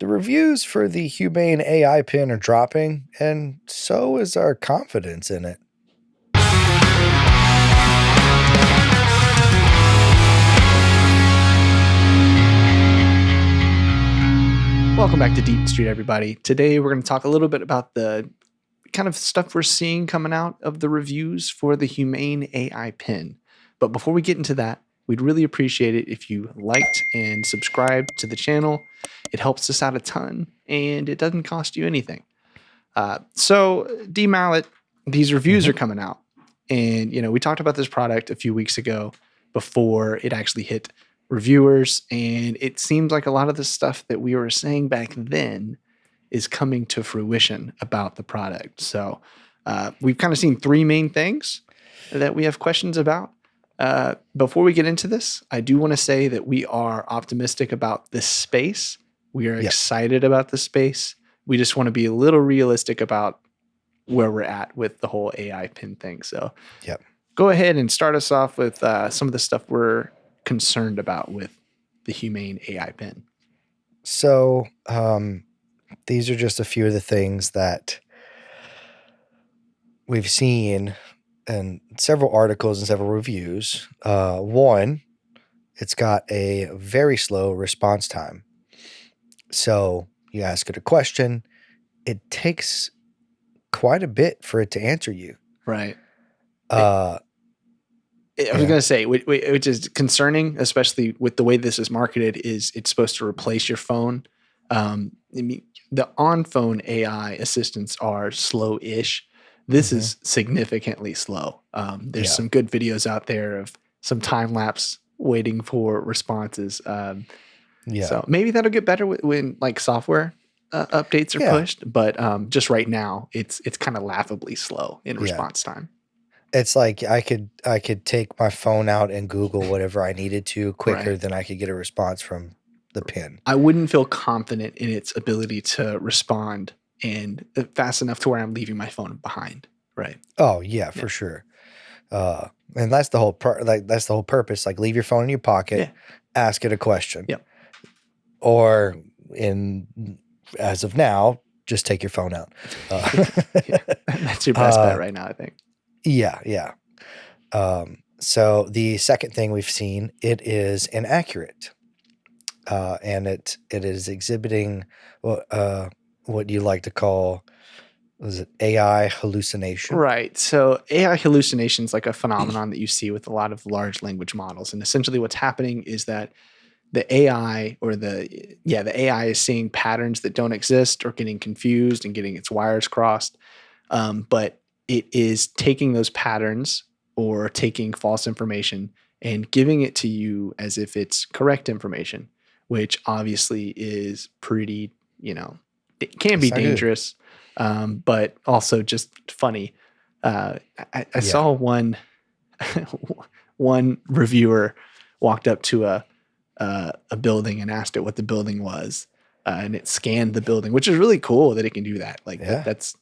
The reviews for the Humane AI Pin are dropping, and so is our confidence in it. Welcome back to Deep Street, everybody. Today we're going to talk a little bit about the kind of stuff we're seeing coming out of the reviews for the Humane AI Pin. But before we get into that, we'd really appreciate it if you liked and subscribed to the channel. It helps us out a ton, and it doesn't cost you anything. So, D. Mallett, these reviews are coming out. And, we talked about this product a few weeks ago before it actually hit reviewers. And it seems like a lot of the stuff that we were saying back then is coming to fruition about the product. So we've kind of seen three main things that we have questions about. Before we get into this, I do want to say that we are optimistic about this space. We are excited about the space. We just want to be a little realistic about where we're at with the whole AI pin thing. So go ahead and start us off with some of the stuff we're concerned about with the Humane AI Pin. So these are just a few of the things that we've seen in several articles and several reviews. One, it's got a very slow response time. So you ask it a question, it takes quite a bit for it to answer you. Right. I was going to say, which is concerning, especially with the way this is marketed, is it's supposed to replace your phone. The on-phone AI assistants are slow-ish. This is significantly slow. There's some good videos out there of some time-lapse waiting for responses. So maybe that'll get better when like software updates are pushed. But just right now, it's kind of laughably slow in response time. It's like I could take my phone out and Google whatever I needed to quicker than I could get a response from the pin. I wouldn't feel confident in its ability to respond and fast enough to where I'm leaving my phone behind. Right. Oh yeah, for sure. And that's the whole that's the whole purpose. Like leave your phone in your pocket, ask it a question. Yep. Or as of now, just take your phone out. That's your best bet right now, I think. Yeah. So the second thing we've seen, it is inaccurate. And it is exhibiting what you like to call, was it AI hallucination? Right. So AI hallucination is like a phenomenon that you see with a lot of large language models. And essentially what's happening is that the AI the AI is seeing patterns that don't exist or getting confused and getting its wires crossed. But it is taking those patterns or taking false information and giving it to you as if it's correct information, which obviously is pretty, it can be dangerous, but also just funny. I saw one reviewer walked up to a building and asked it what the building was, and it scanned the building, which is really cool that it can do that. Like that's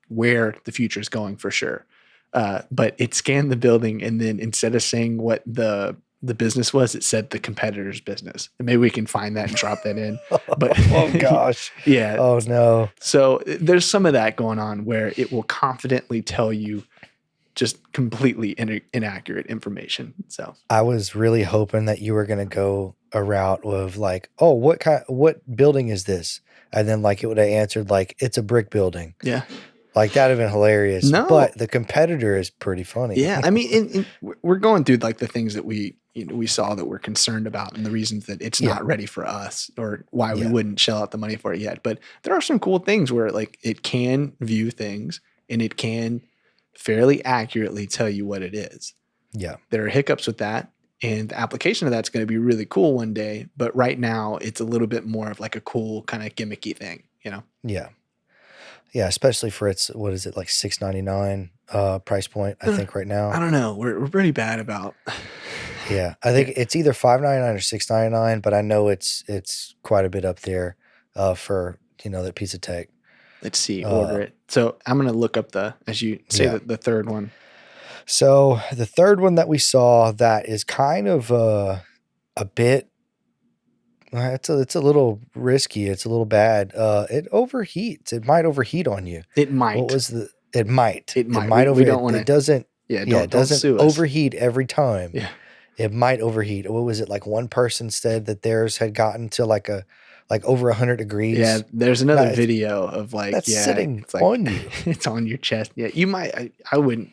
where the future is going for sure. But it scanned the building, and then instead of saying what the business was, it said the competitor's business. And maybe we can find that and drop that in. But oh gosh. Yeah. Oh no. So there's some of that going on where it will confidently tell you just completely inaccurate information. So I was really hoping that you were going to go a route of like, oh, what building is this? And then like it would have answered like, it's a brick building. Yeah. Like that'd have been hilarious. No. But the competitor is pretty funny. Yeah. I mean, we're going through like the things that we saw that we're concerned about and the reasons that it's not ready for us or why we wouldn't shell out the money for it yet. But there are some cool things where like it can view things and it can fairly accurately tell you what it is. Yeah. There are hiccups with that. And the application of that's going to be really cool one day. But right now it's a little bit more of like a cool kind of gimmicky thing, Yeah. Yeah, especially for its, what is it, like $6.99 price point, I think right now. I don't know. We're pretty bad about. Yeah, I think it's either $5.99 or $6.99, but I know it's quite a bit up there for that piece of tech. Let's see, order it. So I'm gonna look up as you say the third one. So the third one that we saw that is kind of a bit It's a little risky. It's a little bad. It overheats. It might overheat on you. It What might. was the? It might. It It might. might We over. don't It, want it to. doesn't. Yeah, Yeah, it don't doesn't sue us. overheat every time. Yeah. It might overheat. What was it like? One person said that theirs had gotten to like over 100 Yeah, degrees. there's Now another video of like, that's yeah, sitting it's like on you. it's on your chest. Yeah, you might. I wouldn't.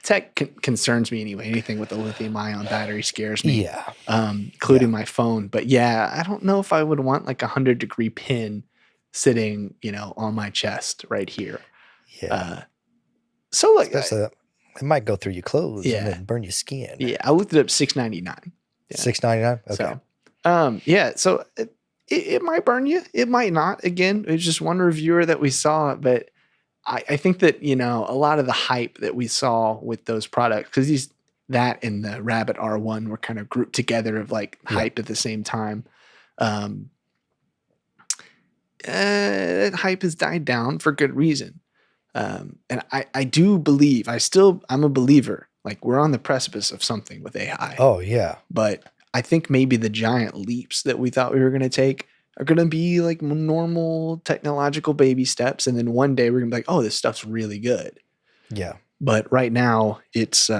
Tech concerns me anyway. Anything with a lithium ion battery scares me, Yeah, including yeah, my phone. But yeah, I don't know if I would want like 100-degree pin sitting, on my chest right here. yeah. Uh, so like, Especially it might go through your clothes and yeah, then burn your skin. yeah. I looked it up, 6.99. Yeah. 6.99. Okay. So, yeah. So it might burn you. It might not. Again, it's just one reviewer that we saw, but I think that, a lot of the hype that we saw with those products, because that and the Rabbit R1 were kind of grouped together of like Yeah. hype at the same time. Um, that hype has died down for good reason. And I do believe, I'm a believer, like we're on the precipice of something with AI, Oh yeah. but I think maybe the giant leaps that we thought we were going to take are going to be like normal technological baby steps. And then one day we're going to be like, oh, this stuff's really good. Yeah. But right now it's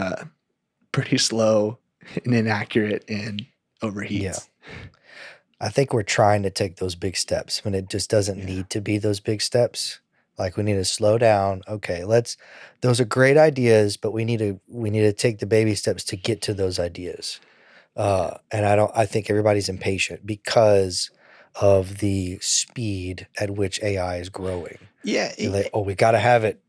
pretty slow and inaccurate and Yeah. overheats. I think we're trying to take those big steps when it just doesn't Yeah. need to be those big steps. Like we need to slow down. Okay, those are great ideas, but we need to take the baby steps to get to those ideas. And I think everybody's impatient because of the speed at which AI is growing. Yeah. They're like, oh, we got to have it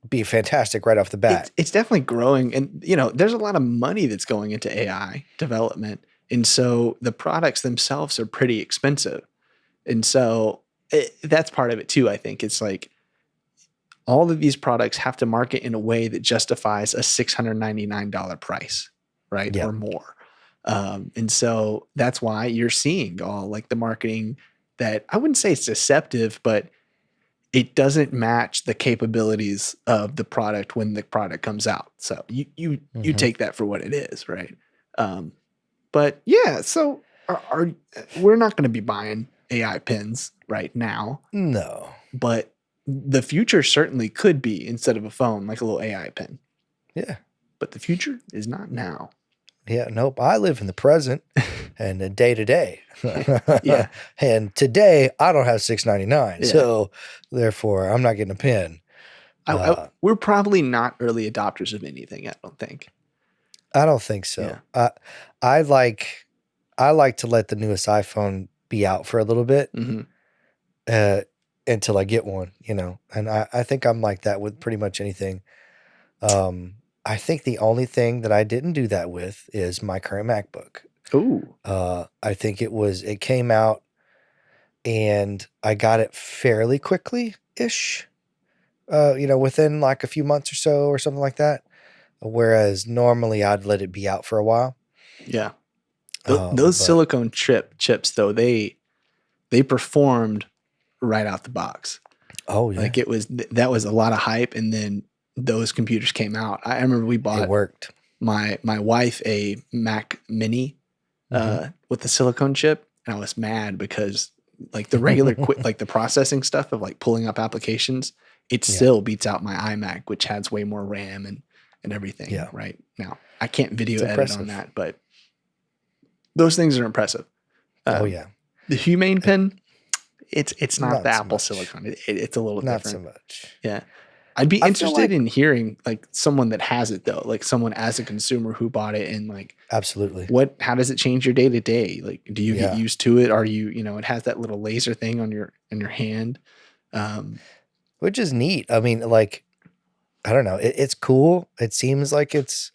be fantastic right off the bat. It's definitely growing. And, there's a lot of money that's going into AI development. And so the products themselves are pretty expensive. And so that's part of it too. I think it's like all of these products have to market in a way that justifies a $699 price, right? Yeah. Or more. And so that's why you're seeing all like the marketing that I wouldn't say it's deceptive, but it doesn't match the capabilities of the product when the product comes out. So you Mhm. take that for what it is, right? But yeah, so we're not going to be buying AI pins right now, No. but the future certainly could be instead of a phone, like a little AI pin. Yeah. But the future is not now. Yeah, nope. I live in the present and the day to day. Yeah. And today I don't have 6.99, Yeah. so therefore I'm not getting a pin. We're probably not early adopters of anything, I don't think. I don't think so. I like to let the newest iPhone be out for a little bit uh, until I get one, And I think I'm like that with pretty much anything. I think the only thing that I didn't do that with is my current MacBook. Ooh. I think it came out and I got it fairly quickly-ish, within like a few months or so or something like that. Whereas normally I'd let it be out for a while. Yeah. Those But silicone chips, though, they performed right out the box. oh yeah, Like that was a lot of hype, and then those computers came out. I remember we it bought worked. my wife a Mac Mini Mhm. with the silicone chip, and I was mad because like the regular like the processing stuff of like pulling up applications, it Yeah. still beats out my iMac, which has way more RAM and everything. Yeah. Right now, I can't video It's edit on impressive. that, but those things are impressive. Oh yeah, The Humane Pin, it's not the not so Apple much. silicone. It's a little Not different. so much. Yeah. I'd be I feel interested like in hearing like someone that has it though, like someone as a consumer who bought it and like absolutely. how does it change your day to day? Like, do you get Yeah. used to it? Are you, it has that little laser thing on your hand. Which is neat. I mean, like, I don't know. It's cool. It seems like it's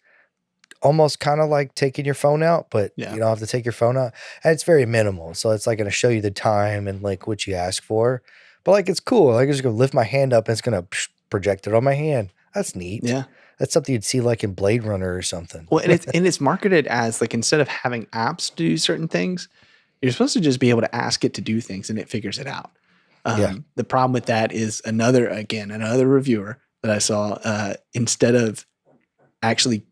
almost kind of like taking your phone out, but Yeah. you don't have to take your phone out. And it's very minimal. So it's like going to show you the time and like what you ask for. But like, it's cool. Like, I'm just going to lift my hand up and it's going to project it on my hand. That's neat. Yeah. That's something you'd see like in Blade Runner or something. Well, and it's marketed as like, instead of having apps to do certain things, you're supposed to just be able to ask it to do things and it figures it out. Yeah. The problem with that is another reviewer that I saw, instead of actually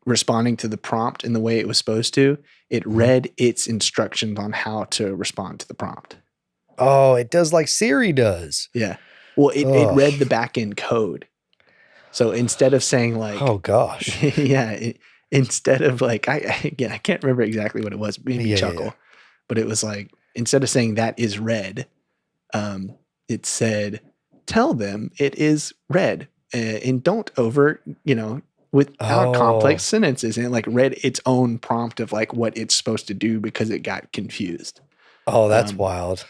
responding to the prompt in the way it was supposed to, it read its instructions on how to respond to the prompt. Oh, it does like Siri does. Yeah. Well, it Ugh. read the backend code. So instead of saying like, Oh gosh. yeah, instead of like, again, I can't remember exactly what it was. It made me chuckle, but it was like, instead of saying that is red, it said, tell them it is red, and don't without complex sentences. And it like read its own prompt of like what it's supposed to do because it got confused. Oh, that's wild.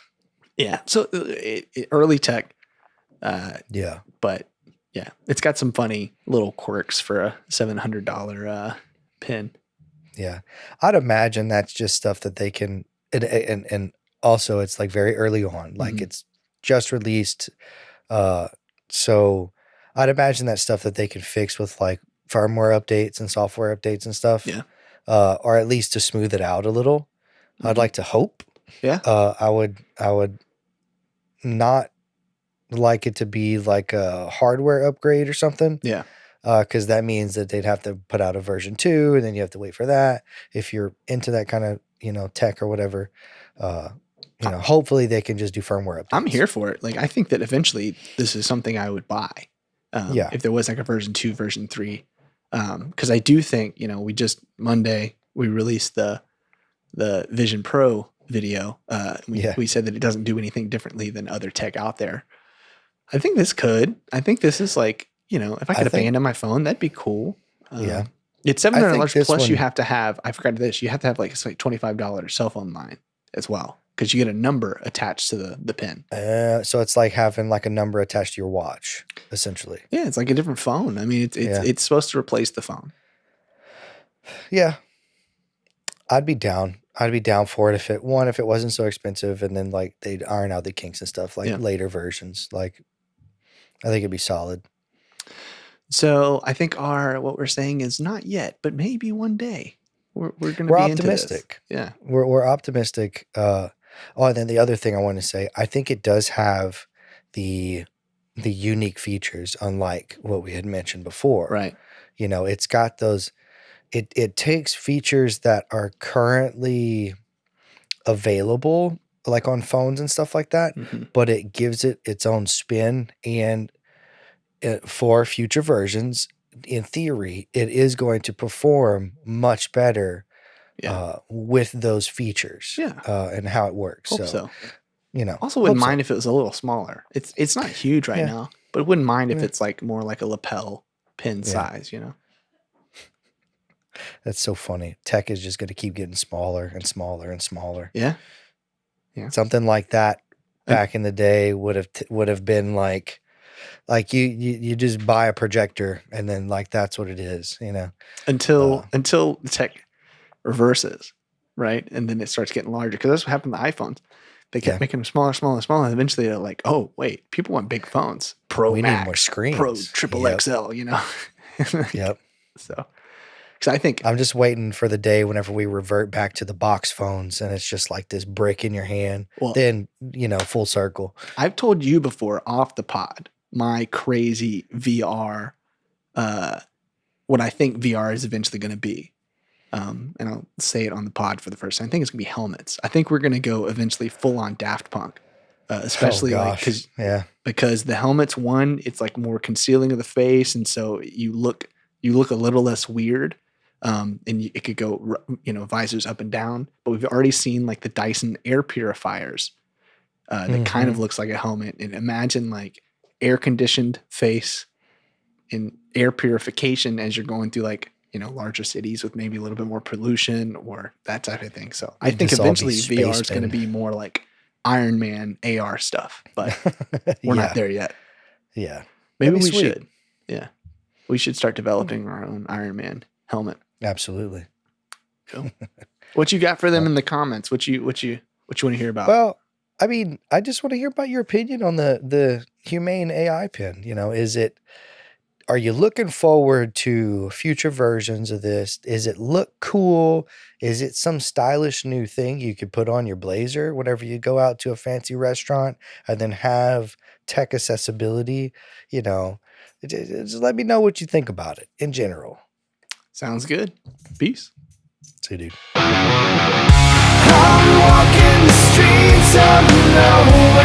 Yeah. So early tech. Yeah. But yeah, it's got some funny little quirks for a $700 pin. Yeah. I'd imagine that's just stuff that they can, and also it's like very early on, like it's just released. So I'd imagine that stuff that they can fix with like firmware updates and software updates and stuff. Yeah. Or at least to smooth it out a little. I'd like to hope. Yeah. I would not like it to be like a hardware upgrade or something. Yeah. Because that means that they'd have to put out a version 2, and then you have to wait for that. If you're into that kind of, tech or whatever, hopefully they can just do firmware updates. I'm here for it. Like, I think that eventually this is something I would buy. If there was like a version 2, version 3. Because I do think, Monday we released the Vision Pro video. We said that it doesn't do anything differently than other tech out there. I think this could. I think this is like, if I could abandon my phone, that'd be cool. Yeah. It's $700 plus you have to have, I forgot this, you have to have like, it's like $25 cell phone line as well. Because you get a number attached to the pin. So it's like having like a number attached to your watch, essentially. Yeah, it's like a different phone. I mean, it's supposed to replace the phone. Yeah. I'd be down. I'd be down for it if it wasn't so expensive, and then like they'd iron out the kinks and stuff, like later versions. Like, I think it'd be solid. So I think what we're saying is not yet, but maybe one day we're going to be optimistic. Into this. Yeah, we're optimistic. And then the other thing I want to say, I think it does have the unique features, unlike what we had mentioned before. Right. It's got those. It takes features that are currently available, like on phones and stuff like that, but it gives it its own spin, and for future versions, in theory, it is going to perform much better with those features and how it works. Hope so. Also wouldn't mind if it was a little smaller. It's not huge right now, but wouldn't mind if it's like more like a lapel pin size, That's so funny. Tech is just going to keep getting smaller and smaller and smaller. Yeah. Yeah. Something like that back in the day would have been like you just buy a projector and then like that's what it is, until the tech reverses, right? And then it starts getting larger, because that's what happened to iPhones. They kept making them smaller, smaller, smaller. And eventually they're like, oh wait, people want big phones. Pro we Max, need more screens. Pro Triple XL, Yep. So, because I think I'm just waiting for the day whenever we revert back to the box phones and it's just like this brick in your hand. Well, then full circle. I've told you before off the pod my crazy VR, what I think VR is eventually going to be. And I'll say it on the pod for the first time. I think it's gonna be helmets. I think we're gonna go eventually full on Daft Punk, especially because the helmets, one, it's like more concealing of the face, and so you look a little less weird. And it could go visors up and down. But we've already seen like the Dyson air purifiers that kind of looks like a helmet. And imagine like air conditioned face and air purification as you're going through like larger cities with maybe a little bit more pollution or that type of thing. So I think eventually VR is going to be more like Iron Man AR stuff, but we're not there yet. Yeah. Maybe we should. Yeah. We should start developing our own Iron Man helmet. Absolutely. Cool. What you got for them in the comments? What you want to hear about? Well, I mean, I just want to hear about your opinion on the Humane AI Pin. Are you looking forward to future versions of this? Is it look cool? Is it some stylish new thing you could put on your blazer whenever you go out to a fancy restaurant and then have tech accessibility? Just let me know what you think about it in general. Sounds good. Peace. See you, dude. I'm walking the streets of nowhere.